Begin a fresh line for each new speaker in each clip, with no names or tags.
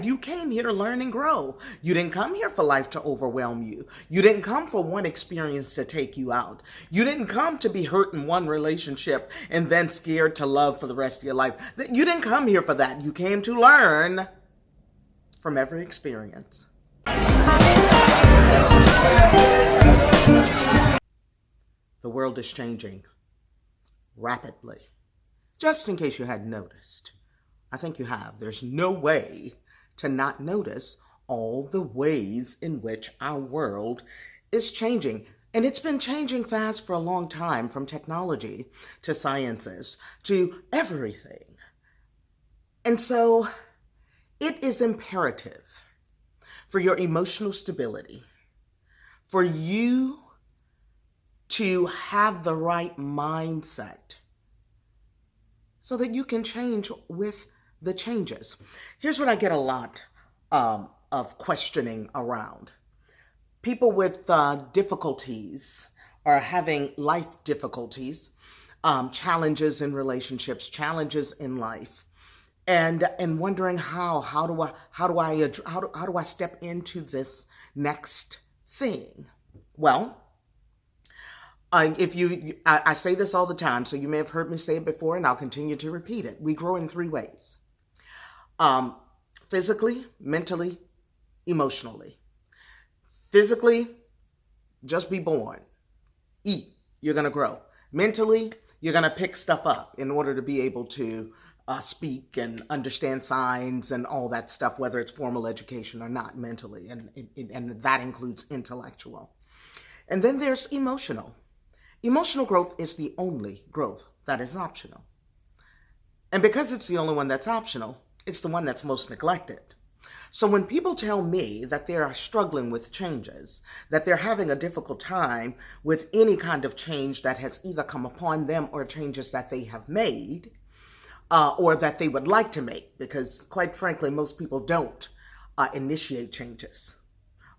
You came here to learn and grow. You didn't come here for life to overwhelm you. You didn't come for one experience to take you out. You didn't come to be hurt in one relationship and then scared to love for the rest of your life. You didn't come here for that. You came to learn from every experience. The world is changing rapidly. Just in case you hadn't noticed, I think you have. There's no way to not notice all the ways in which our world is changing. And it's been changing fast for a long time, from technology to sciences to everything. And so it is imperative for your emotional stability, for you to have the right mindset so that you can change with the changes. Here's what I get a lot of questioning around. People with difficulties or having life difficulties, challenges in relationships, challenges in life, and wondering how do I step into this next thing? Well, I say this all the time, so you may have heard me say it before, and I'll continue to repeat it. We grow in 3 ways: physically, mentally, emotionally. Physically, just be born, eat, you're going to grow. Mentally, you're going to pick stuff up in order to be able to speak and understand signs and all that stuff, whether it's formal education or not, mentally, and that includes intellectual. And then there's emotional. Emotional growth is the only growth that is optional. And because it's the only one that's optional, it's the one that's most neglected. So when people tell me that they are struggling with changes, that they're having a difficult time with any kind of change that has either come upon them or changes that they have made, or that they would like to make, because quite frankly, most people don't initiate changes.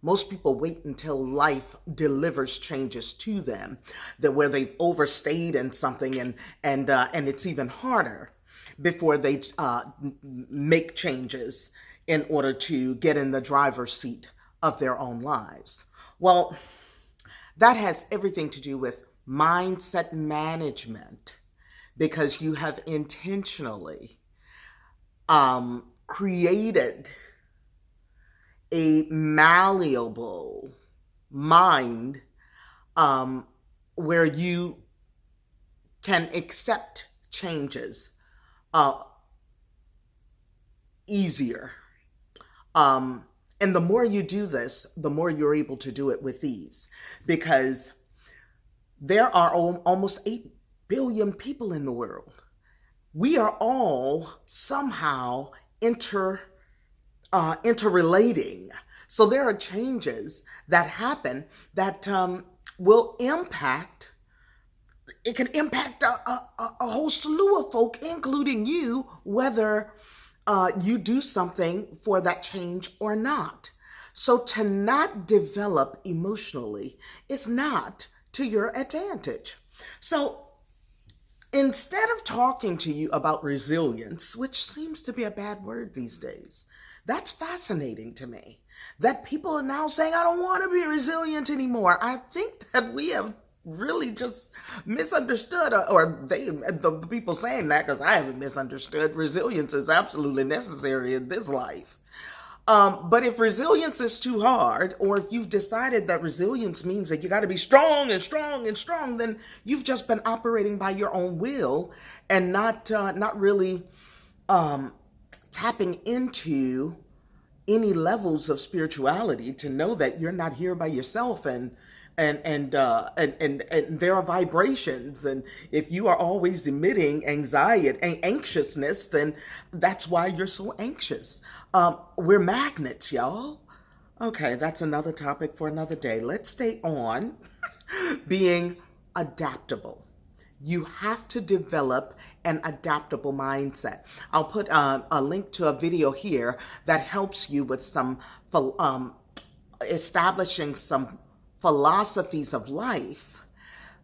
Most people wait until life delivers changes to them, that where they've overstayed in something and it's even harder before they make changes in order to get in the driver's seat of their own lives. Well, that has everything to do with mindset management, because you have intentionally created a malleable mind where you can accept changes easier. And the more you do this, the more you're able to do it with ease, because there are almost 8 billion people in the world. We are all somehow interrelating. So there are changes that happen that will impact, it can impact a whole slew of folk, including you, whether you do something for that change or not. So to not develop emotionally is not to your advantage. So instead of talking to you about resilience, which seems to be a bad word these days, that's fascinating to me, that people are now saying, I don't want to be resilient anymore. I think that we have really just misunderstood, or the people saying that, because I haven't misunderstood, resilience is absolutely necessary in this life. But if resilience is too hard, or if you've decided that resilience means that you got to be strong and strong and strong, then you've just been operating by your own will and not really tapping into any levels of spirituality to know that you're not here by yourself, and there are vibrations, and if you are always emitting anxiety and anxiousness, then that's why you're so anxious. We're magnets, y'all. Okay, that's another topic for another day. Let's stay on being adaptable. You have to develop an adaptable mindset. I'll put a link to a video here that helps you with some establishing some philosophies of life,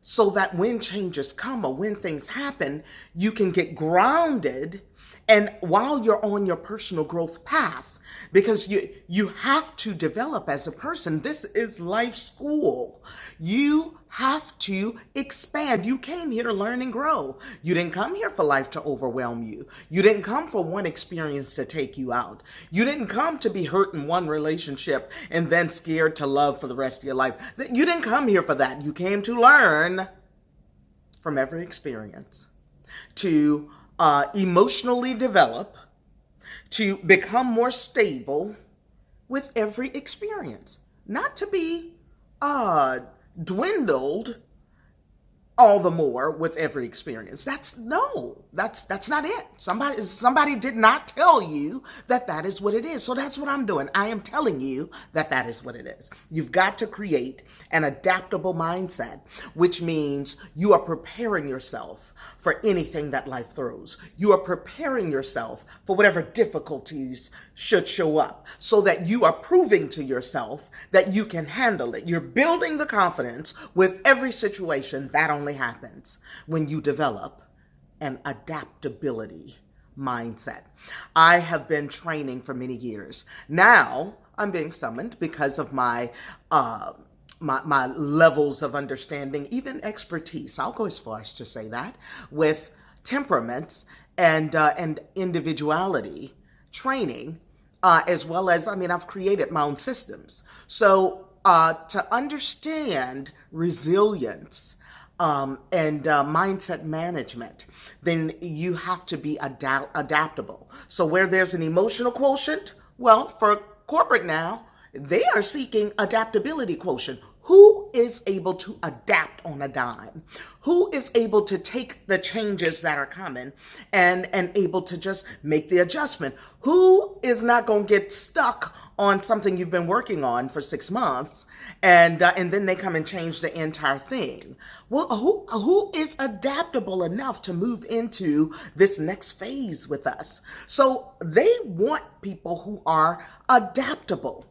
so that when changes come or when things happen, you can get grounded. And while you're on your personal growth path, because you have to develop as a person. This is life school. You have to expand. You came here to learn and grow. You didn't come here for life to overwhelm you. You didn't come for one experience to take you out. You didn't come to be hurt in one relationship and then scared to love for the rest of your life. You didn't come here for that. You came to learn from every experience, to emotionally develop, to become more stable with every experience, not to be dwindled all the more with every experience. That's not it. Somebody did not tell you that that is what it is. So that's what I'm doing. I am telling you that that is what it is. You've got to create an adaptable mindset, which means you are preparing yourself for anything that life throws. You are preparing yourself for whatever difficulties should show up, so that you are proving to yourself that you can handle it. You're building the confidence with every situation. That only happens when you develop an adaptability mindset. I have been training for many years. Now I'm being summoned because of my my levels of understanding, even expertise. I'll go as far as to say that, with temperaments and individuality training, as well as, I've created my own systems. So to understand resilience and mindset management, then you have to be adaptable. So where there's an emotional quotient, well, for corporate now, they are seeking adaptability quotient. Who is able to adapt on a dime? Who is able to take the changes that are coming and able to just make the adjustment? Who is not going to get stuck on something you've been working on for 6 months and then they come and change the entire thing? Well, who is adaptable enough to move into this next phase with us? So they want people who are adaptable.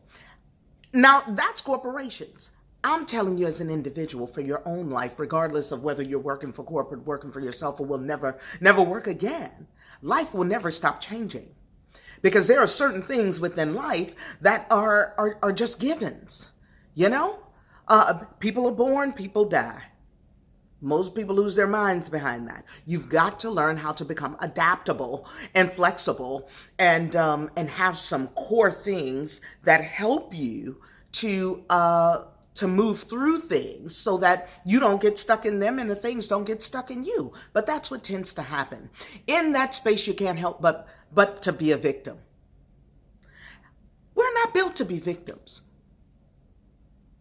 Now, that's corporations. I'm telling you as an individual, for your own life, regardless of whether you're working for corporate, working for yourself, or will never work again, life will never stop changing. Because there are certain things within life that are just givens. People are born, people die. Most people lose their minds behind that. You've got to learn how to become adaptable and flexible and have some core things that help you to move through things so that you don't get stuck in them and the things don't get stuck in you. But that's what tends to happen. In that space, you can't help but to be a victim. We're not built to be victims.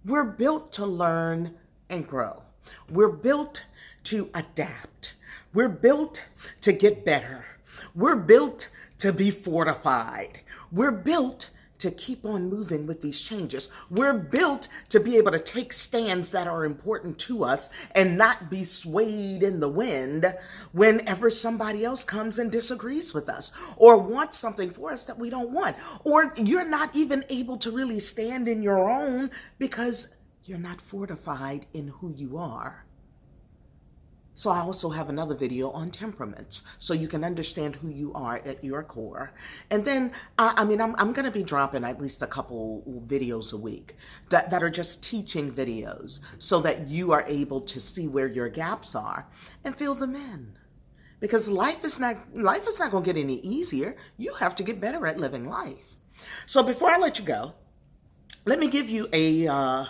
We're built to learn and grow. We're built to adapt. We're built to get better. We're built to be fortified. We're built to keep on moving with these changes. We're built to be able to take stands that are important to us and not be swayed in the wind whenever somebody else comes and disagrees with us or wants something for us that we don't want. Or you're not even able to really stand in your own because you're not fortified in who you are. So I also have another video on temperaments so you can understand who you are at your core. And then, I'm going to be dropping at least a couple videos a week that are just teaching videos so that you are able to see where your gaps are and fill them in. Because life is not going to get any easier. You have to get better at living life. So before I let you go, let me give you a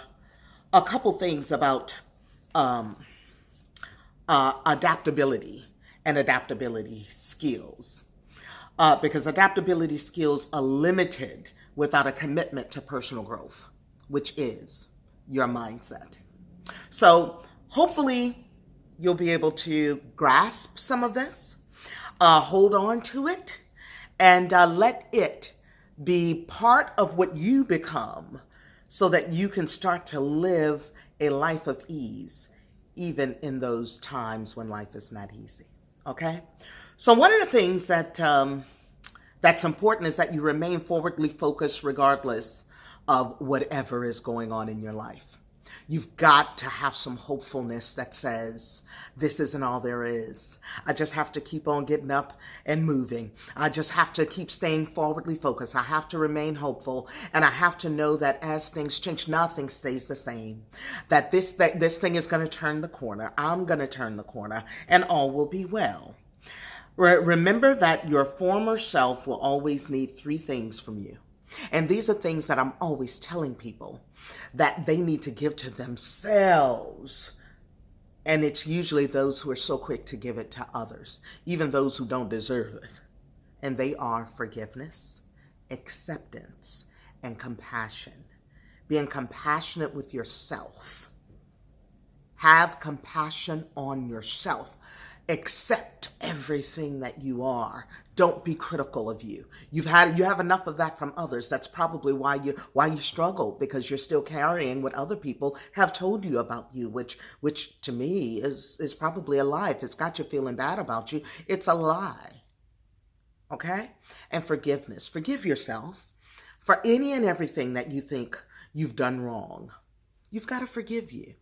couple things about adaptability and adaptability skills. Because adaptability skills are limited without a commitment to personal growth, which is your mindset. So hopefully you'll be able to grasp some of this, hold on to it, and let it be part of what you become so that you can start to live a life of ease, even in those times when life is not easy. Okay? So one of the things that's important is that you remain forwardly focused regardless of whatever is going on in your life. You've got to have some hopefulness that says, this isn't all there is. I just have to keep on getting up and moving. I just have to keep staying forwardly focused. I have to remain hopeful. And I have to know that as things change, nothing stays the same. That this thing is going to turn the corner. I'm going to turn the corner and all will be well. Remember that your former self will always need 3 things from you. And these are things that I'm always telling people that they need to give to themselves. And it's usually those who are so quick to give it to others, even those who don't deserve it. And they are forgiveness, acceptance, and compassion. Being compassionate with yourself. Have compassion on yourself. Accept everything that you are. Don't be critical of you. You have enough of that from others. That's probably why you struggle, because you're still carrying what other people have told you about you, which to me is probably a lie. If it's got you feeling bad about you, it's a lie. Okay? And forgiveness. Forgive yourself for any and everything that you think you've done wrong. You've got to forgive you.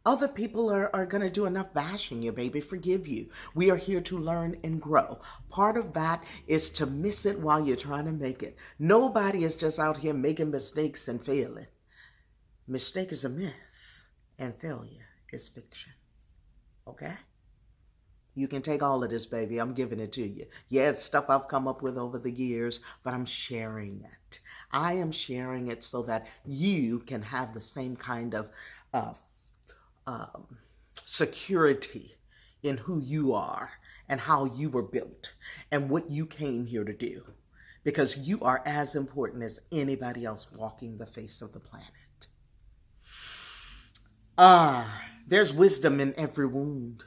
Other people are going to do enough bashing you, baby. Forgive you. We are here to learn and grow. Part of that is to miss it while you're trying to make it. Nobody is just out here making mistakes and failing. Mistake is a myth, and failure is fiction. Okay? You can take all of this, baby. I'm giving it to you. Yeah, it's stuff I've come up with over the years, but I'm sharing it. I am sharing it so that you can have the same kind of security in who you are and how you were built and what you came here to do, because you are as important as anybody else walking the face of the planet. There's wisdom in every wound.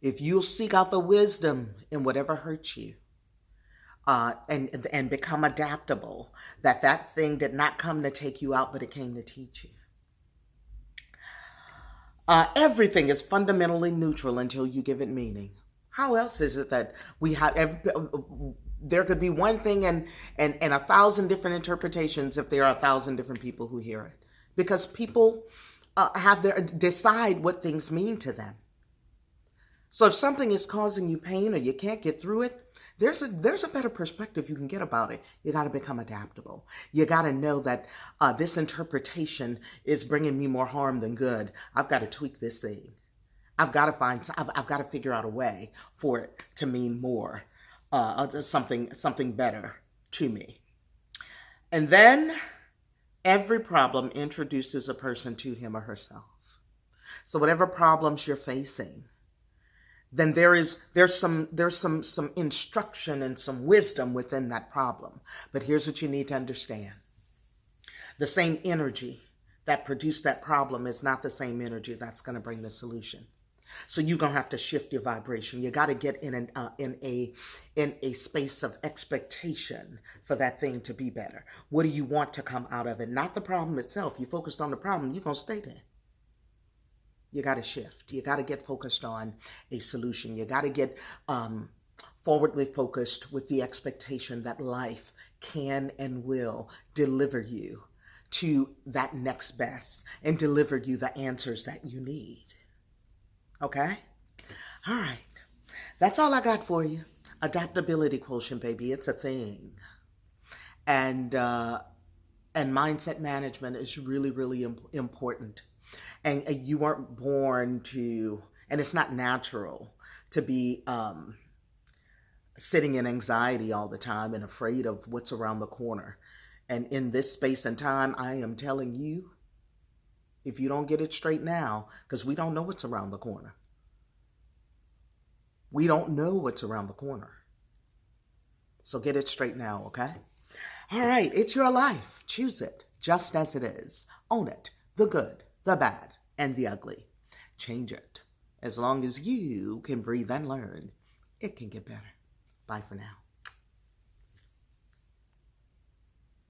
If you'll seek out the wisdom in whatever hurts you, and become adaptable, that thing did not come to take you out, but it came to teach you. Everything is fundamentally neutral until you give it meaning. How else is it that we have there could be one thing and 1,000 different interpretations if there are 1,000 different people who hear it? Because people decide what things mean to them. So if something is causing you pain or you can't get through it, there's a better perspective you can get about it. You got to become adaptable. You got to know that this interpretation is bringing me more harm than good. I've got to tweak this thing. I've got to figure out a way for it to mean more, something better to me. And then every problem introduces a person to him or herself. So whatever problems you're facing, then there's some instruction and some wisdom within that problem. But here's what you need to understand. The same energy that produced that problem is not the same energy that's going to bring the solution. So you're going to have to shift your vibration. You got to get in a space of expectation for that thing to be better. What do you want to come out of it? Not the problem itself. You focused on the problem, you're going to stay there. You got to shift. You got to get focused on a solution. You got to get forwardly focused with the expectation that life can and will deliver you to that next best and deliver you the answers that you need. Okay? All right. That's all I got for you. Adaptability quotient, baby. It's a thing. And mindset management is really, really important. And you weren't born to, and it's not natural to be sitting in anxiety all the time and afraid of what's around the corner. And in this space and time, I am telling you, if you don't get it straight now, because we don't know what's around the corner. We don't know what's around the corner. So get it straight now, okay? All right, it's your life. Choose it just as it is. Own it. The good, the bad, and the ugly. Change it. As long as you can breathe and learn, it can get better. Bye for now.